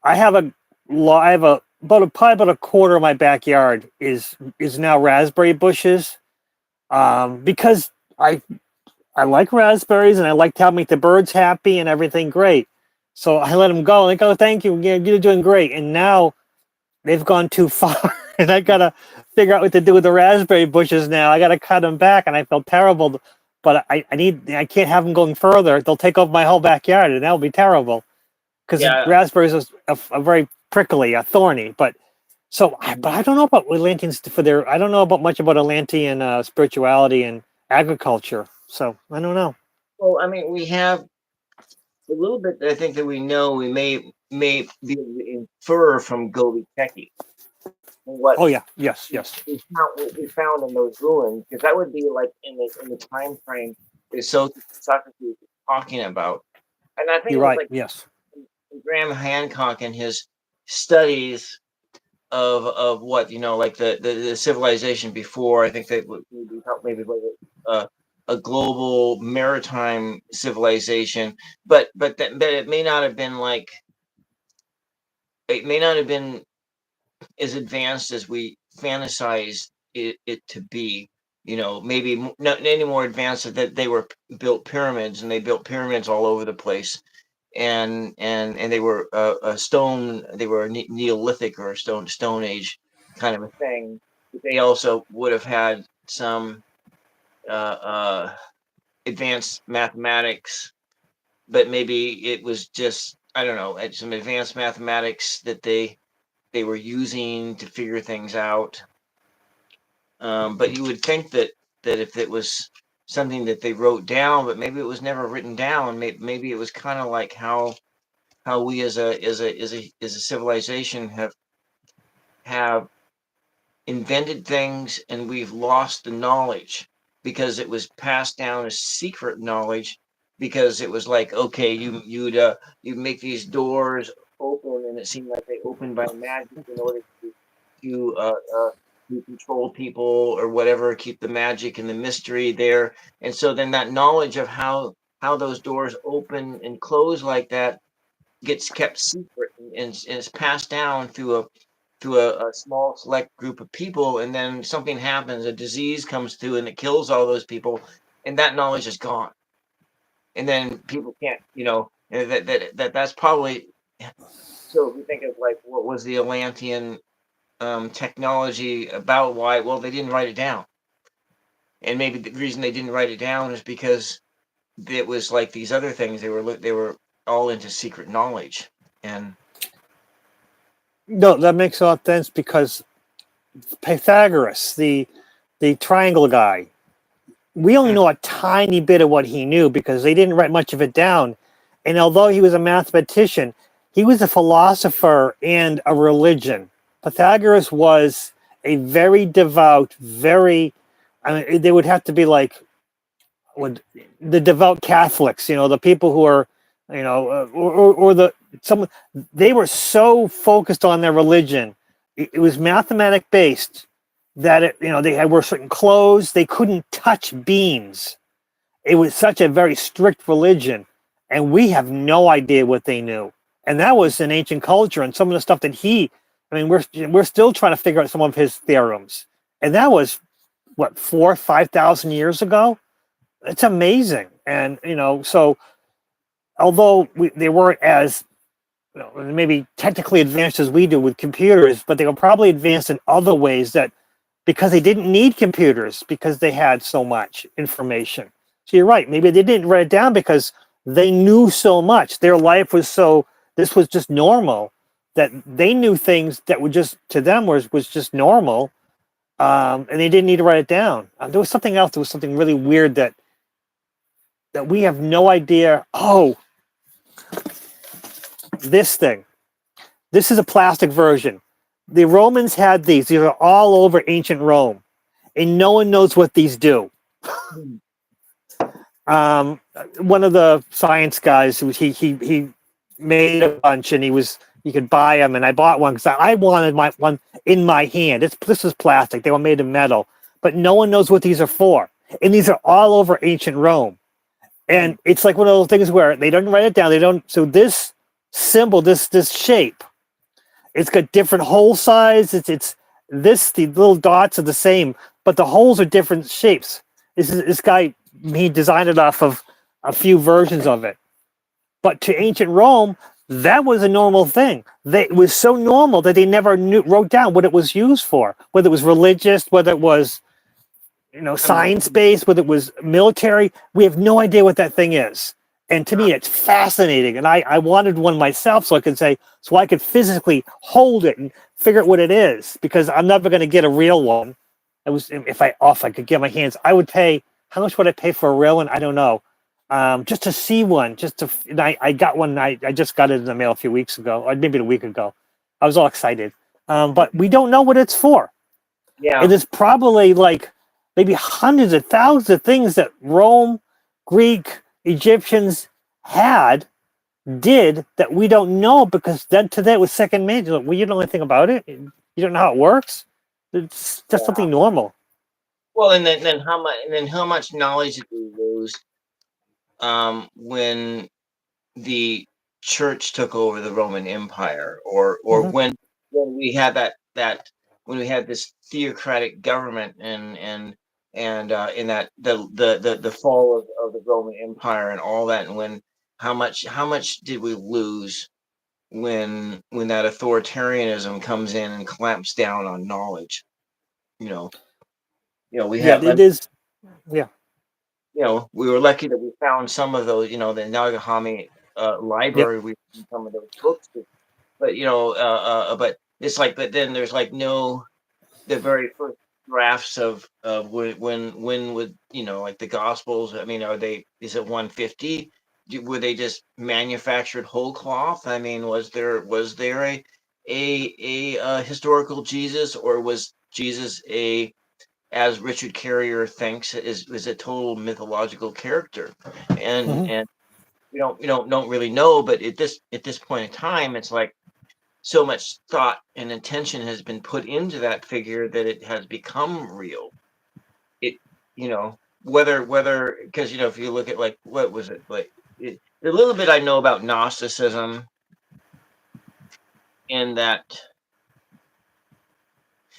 I have a I have a probably about a quarter of my backyard is now raspberry bushes. Because I like raspberries and I like to make the birds happy and everything great. So I let them go. They go, thank you. You're doing great. And now they've gone too far, and I gotta figure out what to do with the raspberry bushes now. I gotta cut them back, and I feel terrible. But I can't have them going further. They'll take over my whole backyard, and that'll be terrible. Because Yeah. raspberries are very prickly, thorny. But I don't know about Atlanteans for their. I don't know about much about Atlantean spirituality and agriculture. So I don't know. Well, I mean, we have a little bit. I think that we may be able to infer from Göbekli Tepe and Oh yeah, yes, yes. what we found in those ruins, because that would be like in the time frame that Socrates is talking about. And I think You're it was right. like Yes, Graham Hancock in his studies of what like the civilization before. I think that would maybe like a global maritime civilization, but it may not have been as advanced as we fantasize it to be. Maybe not any more advanced that they were built pyramids, and they built pyramids all over the place, and they were a stone. They were Neolithic or Stone Age kind of a thing. But they also would have had some advanced mathematics, but maybe it was just, I don't know, some advanced mathematics that they were using to figure things out. But you would think that if it was something that they wrote down, but maybe it was never written down. Maybe it was kind of like how we as a civilization have invented things, and we've lost the knowledge because it was passed down as secret knowledge, because it was like, okay, you'd make these doors open, and it seemed like they opened by magic in order to uh, uh, to control people or whatever, keep the magic and the mystery there. And so then that knowledge of how those doors open and close like that gets kept secret, and is passed down through a small select group of people, and then something happens, a disease comes through and it kills all those people, and that knowledge is gone, and then people can't, that's probably. So if we think of like what was the Atlantean technology about, why, well, they didn't write it down, and maybe the reason they didn't write it down is because it was like these other things, they were all into secret knowledge. And no, that makes a lot of sense because Pythagoras, the triangle guy, we only know a tiny bit of what he knew because they didn't write much of it down. And although he was a mathematician, he was a philosopher and a religion. Pythagoras was a very devout, very, I mean, they would have to be like would the devout Catholics, the people who are, or the some, they were so focused on their religion. It was mathematic based that they had wear certain clothes. They couldn't touch beans. It was such a very strict religion, and we have no idea what they knew. And that was an ancient culture, and some of the stuff that I mean, we're still trying to figure out some of his theorems, and that was what 4,000-5,000 years ago. It's amazing, and so although they weren't as maybe technically advanced as we do with computers, but they were probably advanced in other ways that because they didn't need computers because they had so much information. So you're right. Maybe they didn't write it down because they knew so much. Their life was this was just normal that they knew things that were just to them was just normal, and they didn't need to write it down. There was something else. There was something really weird that we have no idea. Oh, this thing. This is a plastic version. The Romans had these. These are all over ancient Rome, and no one knows what these do. One of the science guys, he made a bunch, and you could buy them, and I bought one because I wanted one in my hand. This is plastic. They were made of metal, but no one knows what these are for, and these are all over ancient Rome. And it's like one of those things where they don't write it down. They don't. So this symbol, this shape, it's got different hole size. The little dots are the same, but the holes are different shapes. This guy, he designed it off of a few versions of it. But to ancient Rome, that was a normal thing. It was so normal that they never wrote down what it was used for, whether it was religious, whether it was science-based, whether it was military. We have no idea what that thing is. And to me, it's fascinating. And I wanted one myself so I could physically hold it and figure out what it is, because I'm never going to get a real one. If I could get my hands, I would pay. How much would I pay for a real one? I don't know. Just to see one, I got one. I just got it in the mail a few weeks ago, or maybe a week ago. I was all excited. But we don't know what it's for. Yeah. And there's probably like maybe hundreds of thousands of things that Rome, Greek, Egyptians did that we don't know, because then to that was second nature. Well, you don't know anything about it. You don't know how it works. It's just something normal. Well, and then how much knowledge did we lose when the church took over the Roman Empire, or when we had when we had this theocratic government, and in that the fall of the Roman Empire and all that, and when how much did we lose when that authoritarianism comes in and clamps down on knowledge? We had it is. Yeah. We were lucky that we found some of those, the Nagahami library. We found some of those books, but then there's like the very first drafts of when would like the Gospels. I mean, is it 150? Were they just manufactured whole cloth? I mean, was there a historical Jesus, or was Jesus as Richard Carrier thinks, is a total mythological character? And we don't really know. But at this point in time, it's like so much thought and attention has been put into that figure that it has become real. Whether because if you look at like what was it like, the little bit I know about Gnosticism, in that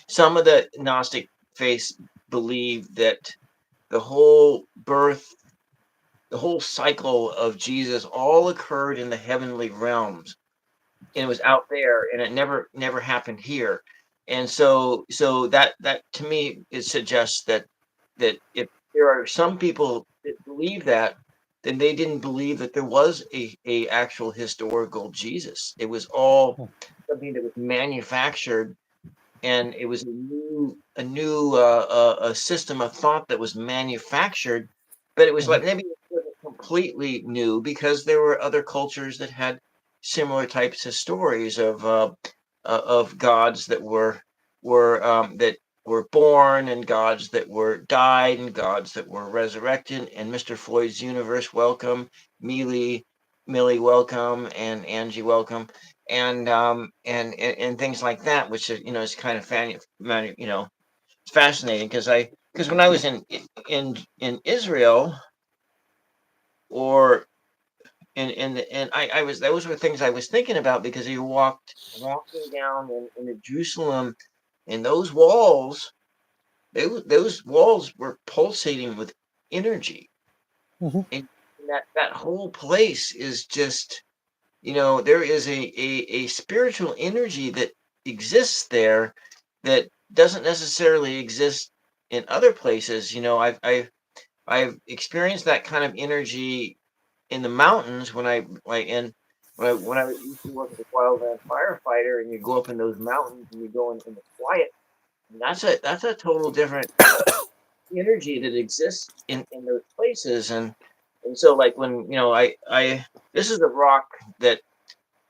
some of the Gnostic faiths believe that the whole cycle of Jesus all occurred in the heavenly realms, and it was out there, and it never happened here. And so that to me, it suggests that if there are some people that believe that, then they didn't believe that there was a actual historical Jesus. It was all something that was manufactured, and it was a system of thought that was manufactured, but it was like maybe it wasn't completely new because there were other cultures that had similar types of stories of gods that that were born, and gods that were died, and gods that were resurrected. And Mr. Floyd's universe, welcome. Millie, welcome, and Angie, welcome, and things like that, which is is kind of fascinating because when I was in Israel, or I was those were things I was thinking about, because you walking down in Jerusalem, and those walls, those walls were pulsating with energy, Mhm. and that whole place is just, there is a spiritual energy that exists there that doesn't necessarily exist in other places. I've experienced that kind of energy in the mountains when I like and when I used to work as a wildland firefighter, and you go up in those mountains and you go in the quiet, and that's a total different energy that exists in those places. And so, like, when I this is a rock that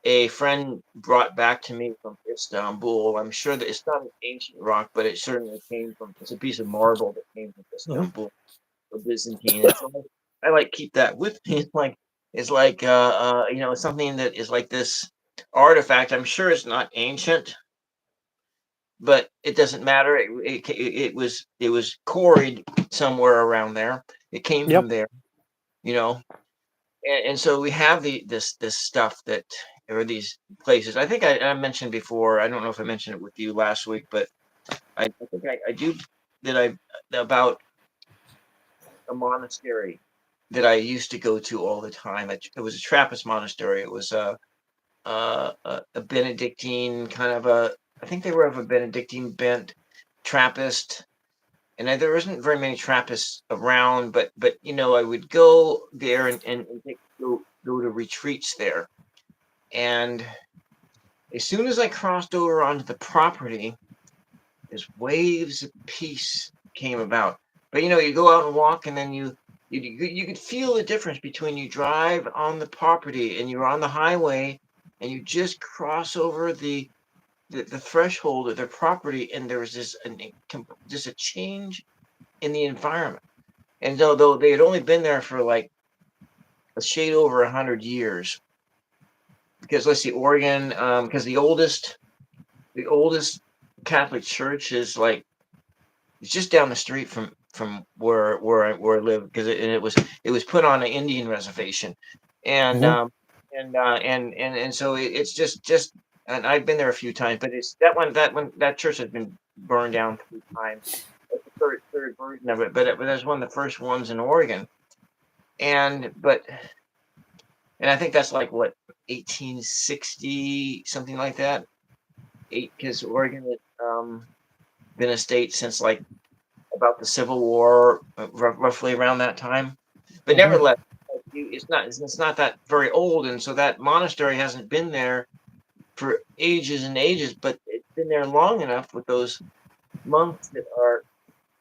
a friend brought back to me from Istanbul. I'm sure that it's not an ancient rock, but it certainly came from, it's a piece of marble that came from Mhm. Istanbul or Byzantine. And so I like keep that with me. It's like something that is like this artifact. I'm sure it's not ancient, but it doesn't matter. It was quarried somewhere around there. It came from Yep. there, you know. And so we have this stuff that, or these places. I think I mentioned before. I don't know if I mentioned it with you last week, but I think I do, that I about a monastery that I used to go to all the time. It was a Trappist monastery. It was a Benedictine kind of a. I think they were of a Benedictine bent, Trappist, and there isn't very many Trappists around. But I would go there and go to retreats there. And as soon as I crossed over onto the property, as waves of peace came about. But you go out and walk, and then you could feel the difference between you drive on the property and you're on the highway, and you just cross over the threshold of the property, and there's just a change in the environment. And though they had only been there for like a shade over 100 years, because let's see, Oregon, because the oldest Catholic church is like, it's just down the street from where I live, because it was put on an Indian reservation, and Mhm. so it's just, and I've been there a few times, but it's that church has been burned down 3 times. That's the third version of it, but that's one of the first ones in Oregon, and I think that's like what, 1860, something like that. Because Oregon has been a state since like about the Civil War, roughly around that time. But Mhm. nevertheless, it's not that very old, and so that monastery hasn't been there for ages and ages, but it's been there long enough with those monks that are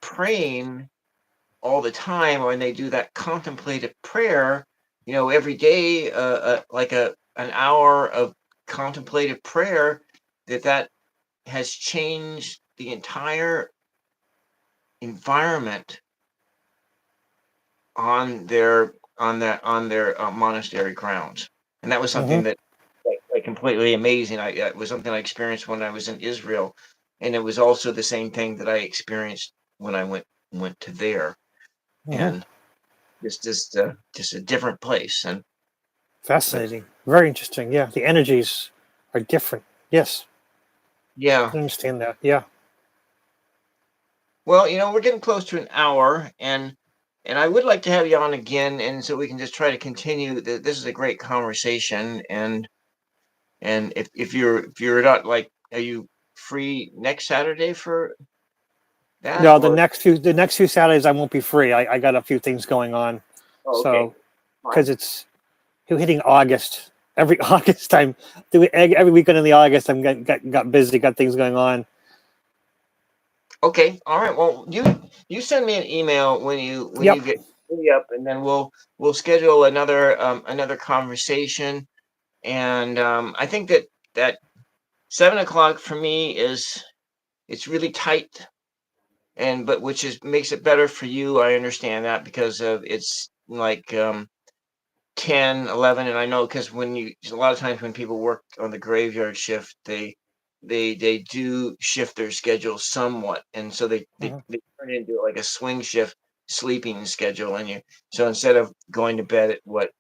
praying all the time, or when they do that contemplative prayer, every day, like an hour of contemplative prayer, that has changed the entire environment on their monastery grounds. And that was something Mhm. that, like completely amazing. It was something I experienced when I was in Israel, and it was also the same thing that I experienced when I went to there, Mhm. and just a different place. But Fascinating. Very interesting. Yeah, the energies are different. Yes, yeah, I understand that. Yeah. well, we're getting close to an hour, and I would like to have you on again, and so we can just try to continue. This is a great conversation, and if you're not, like, are you free next Saturday for that, No, or? the next few Saturdays I won't be free. I got a few things going on. Oh, okay, So fine. because it's hitting August. Every August I'm doing every weekend in the August. I'm got busy, got things going on. Okay. All right. Well, you send me an email when you Yep. get fully up, and then we'll schedule another conversation. And I think that 7 o'clock for me is it's really tight, and but which is makes it better for you. I understand that because of it's like 10, 11, and I know because when you a lot of times when people work on the graveyard shift, they do shift their schedule somewhat, and so Mhm. they turn it into like a swing shift sleeping schedule, and you so instead of going to bed at what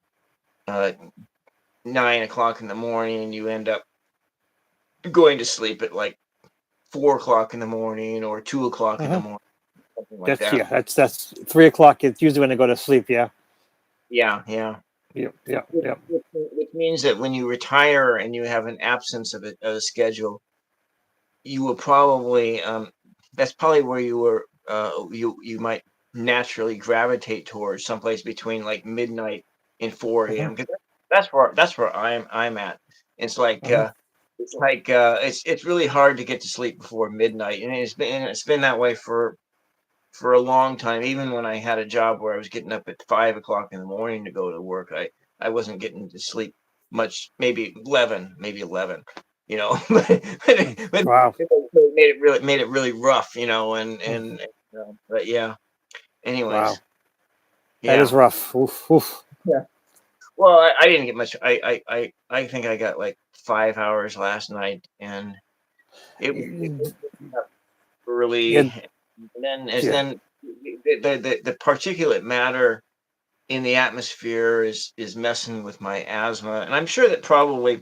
9 o'clock in the morning, you end up going to sleep at like 4 o'clock in the morning or 2 o'clock in the Mhm. morning, something like That's that. yeah. That's 3 o'clock. It's usually when I go to sleep. Yeah. Yeah, yeah. Yep. Yep. Yep. Which means that when you retire and you have an absence of a schedule, you will probably that's probably where you were you might naturally gravitate towards someplace between like midnight and 4 Mhm. a.m. because that's where I'm at. It's like Mhm. it's really hard to get to sleep before midnight, and it's been that way for a long time. Even when I had a job where I was getting up at 5 o'clock in the morning to go to work, I wasn't getting to sleep much. Maybe 11. You know, Mm. but Wow. it made it really rough. You know, Mm. but yeah. Wow. Anyways, That is yeah. rough. Oof. Oof. Yeah. Well, I didn't get much. I think I got like 5 hours last night, and it Y- was up early, Yeah. Yeah. then the particulate matter in the atmosphere is messing with my asthma, and I'm sure that probably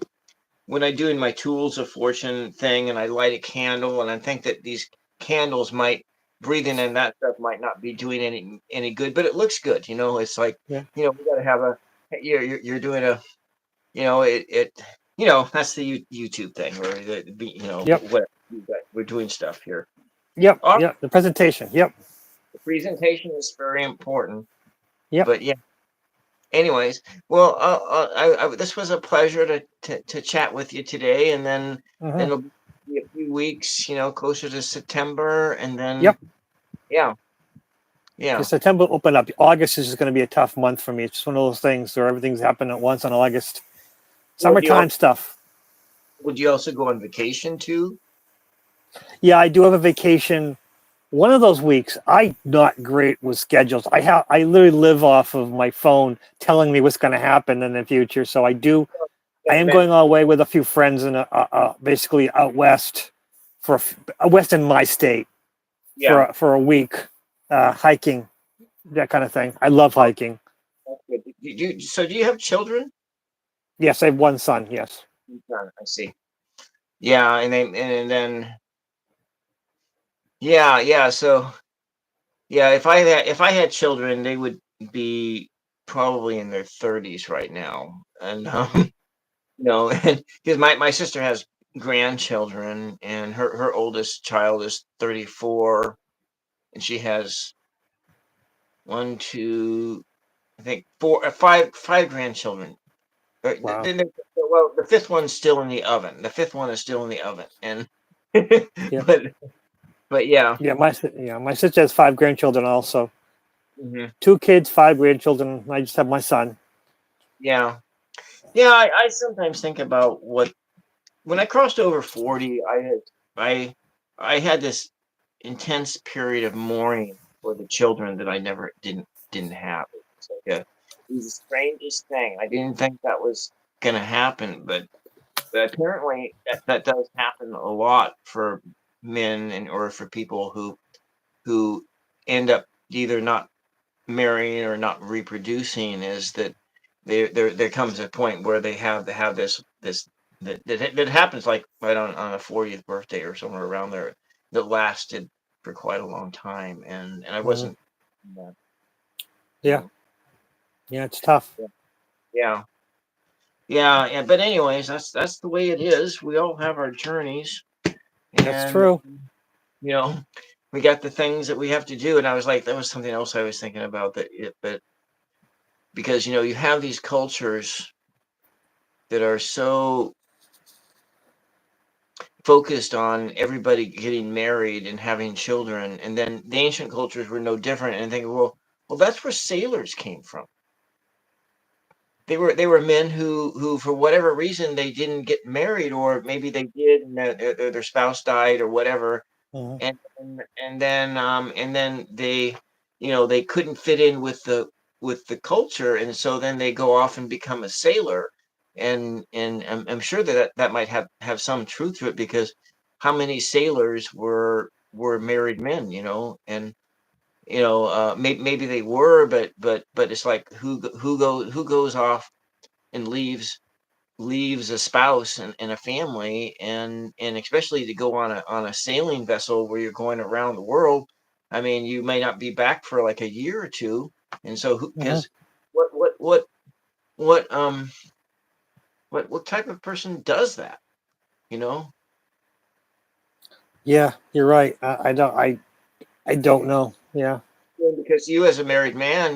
when I do my tools of fortune thing and I light a candle and I think that these candles might breathing in that stuff might not be doing any good, but it looks good. It's like Yeah. we got to have a you're doing a it that's the YouTube thing where Yep. what we're doing stuff here. Yep. Our Yep. The presentation. Yep. presentation is very important, Yep. but yeah. Anyways, well, this was a pleasure to chat with you today, and then Mhm. it'll be a few weeks, closer to September, and then Yep. yeah, Yeah, yeah. September will open up. August is just going to be a tough month for me. It's just one of those things where everything's happening at once on August. Well, Summertime stuff. would you also go on vacation too? Yeah, I do have a vacation. One of those weeks, I not great with schedules. I literally live off of my phone telling me what's going to happen in the future. So I do. I I am meant going all the way with a few friends in basically out west west in my state yeah. for a week, hiking, that kind of thing. I love Oh, hiking. that's good. So do you have children? Yes, I have one son. Yes. I see. Yeah, and then yeah, yeah. So yeah, if I had children, they would be probably in their 30s right now, and Mhm. and because my sister has grandchildren, and her oldest child is 34, and she has one, two, I think four, five grandchildren. Wow. Well, the fifth one's still in the oven. The fifth one is still in the oven, and Yeah. but yeah. My sister has five grandchildren also. Mhm. Two kids, five grandchildren. I just have my son. Yeah, yeah. I sometimes think about what when I crossed over 40, I I had this intense period of mourning for the children that I never didn't have. It's like it was the strangest thing. I didn't think that was gonna happen, but apparently that does happen a lot for men and or for people who end up either not marrying or not reproducing. Is that there comes a point where they have this that happens like right on a 40th birthday or somewhere around there that lasted for quite a long time, and I Mhm. wasn't that, you Yeah, know. yeah, it's tough. Yeah, yeah, yeah, but anyways, that's the way it is. We all have our journeys, That's and true. you know we got the things that we have to do. And I was like, that was something else I was thinking about, but because you have these cultures that are so focused on everybody getting married and having children, and then the ancient cultures were no different. And think, well, that's where sailors came from. They were men who for whatever reason they didn't get married, or maybe they did and their spouse died or whatever, Mhm. and then they, they couldn't fit in with the culture, and so then they go off and become a sailor. And I'm sure that might have some truth to it, because how many sailors were married men, and maybe they were, but it's like who goes off and leaves a spouse and a family, and especially to go on a sailing vessel where you're going around the world. I mean, you may not be back for like a year or two, and so who Mhm. because what what type of person does that? You know, Yeah, you're right. I don't know. Yeah. because you as a married man,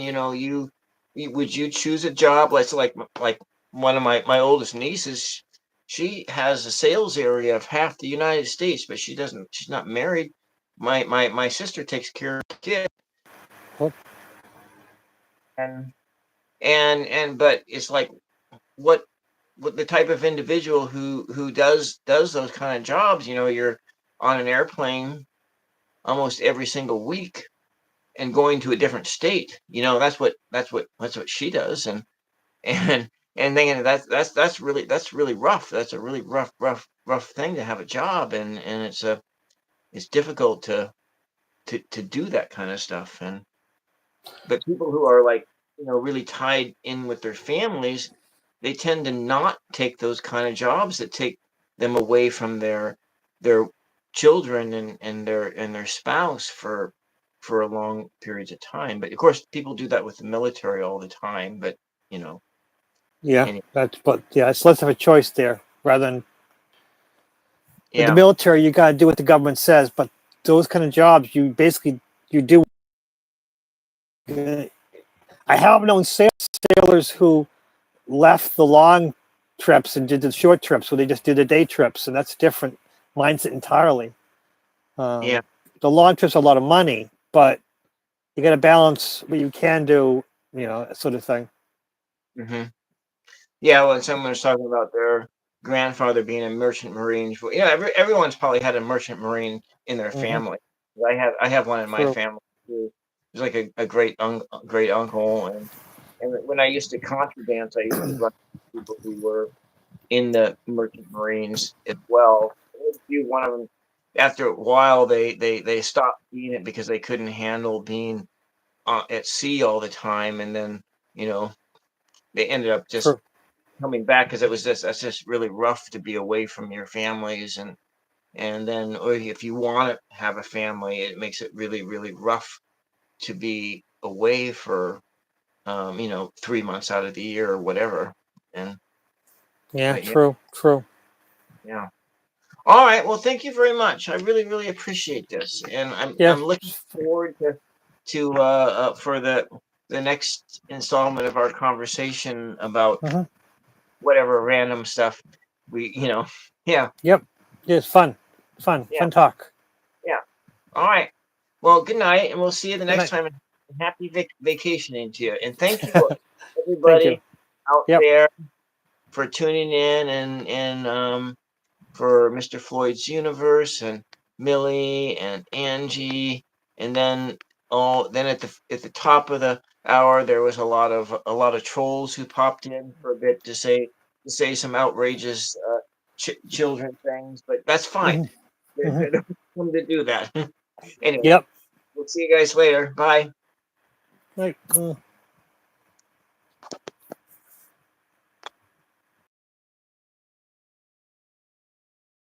would you choose a job like one of my oldest nieces? She has a sales area of half the United States, but she's not married. My sister takes care of the kid, Well, and but it's like, what the type of individual who does those kind of jobs. You're on an airplane almost every single week and going to a different state. That's what she does. And and thinking that's really rough. That's a really rough thing to have a job, and it's difficult to do that kind of stuff. But people who are, like, really tied in with their families, they tend to not take those kind of jobs that take them away from their children and their spouse for a long periods of time. But of course, people do that with the military all the time. But you know, yeah, any but yeah, it's less of a choice there rather than with the yeah, military. You got to do what the government says, but those kind of jobs, you do. I have known sailors who left the long trips and did the short trips, where they just do the day trips, and that's different mindset entirely. yeah. The long trips are a lot of money, but you got to balance what you can do, sort of thing. hmm Yeah, well, someone was talking about their grandfather being a merchant marine. Well, everyone's probably had a merchant marine in their Hmm. family. I have one in my True. family too. He's like a great uncle, and when I used to contradance, I used to run into people who were in the merchant marines as well. One of them, after a while, they stopped being it because they couldn't handle being at sea all the time, and then you know they ended up just True. coming back, because that's just really rough to be away from your families. And then, or if you want to have a family, it makes it really really rough to be away for 3 months out of the year or whatever. And Yeah. but yeah, True. True. yeah. All right, well, thank you very much. I really really appreciate this, and i'm Yeah. i'm looking forward to for the next installment of our conversation about Hmm. whatever random stuff we yeah. Yep. Yeah, it's fun. Fun. Yeah. Fun talk. Yeah. All right. Well, good night, and we'll see you the Good next night. time. And happy vacationing to you. And thank you, Thank you. everybody out Yep. there, for tuning in, and for Mr. Floyd's Universe, and Millie and Angie, and then at the top of the hour there was a lot of trolls who popped in for a bit to say some outrageous children things, but that's fine. Hmm. Hmm. They're welcome to do that. Anyway, Yep. we'll see you guys later. Bye. Right.